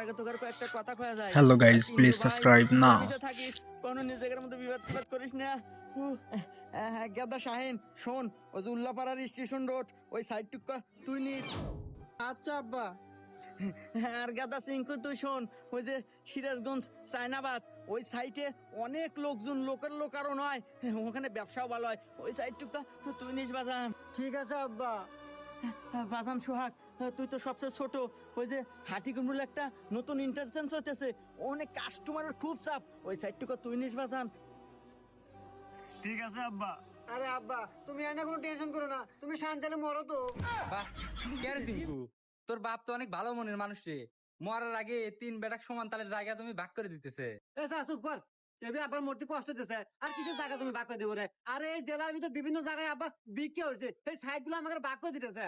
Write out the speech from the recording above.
আগে তোর কয়েকটা কথা কয়া যায়। Hello guys, কিন্তু please ভাই, subscribe now. মিলেমিশে থাকিস, কোনো নিজেদের মধ্যে বিবাদ টিবাদ করিস না। গেদা শাহিন, শোন, ওই যে উল্লাপাড়ার স্টেশন রোড ওই সাইডটুকু তুই নিস। আচ্ছা আব্বা। আর গাদা সিংকু তুই শোন, ওই যে সিরাজগঞ্জ চায়নাবাদ ওই সাইটে অনেক লোকজন, লোকের লোক আরো নয়, ওখানে ব্যবসাও ভালো হয়, ওই সাইডটুকু তুই নিস বাজান। ঠিক আছে আব্বা। বাজান সোহাগ, তুই তো সবচেয়ে ছোট, ওই যে হাটিকুমরুল একটা নতুন ইন্টারচেঞ্জ হতেছে, অনেক কাস্টমারের খুব চাপ, ওই সাইডটুকু তুই নিস বাজান। ঠিক আছে আব্বা। আরে আব্বা, তুমি এনে কোনো টেনশন করো না, তুমি শান্তালে মরো তো। বাহ, কে রে টিঙ্কু, তোর বাপ তো অনেক ভালো মনের মানুষ রে। মরার আগে 3 বেটাক সমান তালের জায়গা তুমি ভাগ করে দিতেছে। এ যা চুপ কর, এবি আব্বার মরতে কষ্ট হতেছে, আর কিসের জায়গা তুমি বাক করে দেবো রে? আরে এই জেলার ভিতর বিভিন্ন জায়গায় আব্বা বিক্রি হয়েছে, এই সাইড গুলো আমাকে বাক করে দিতেছে।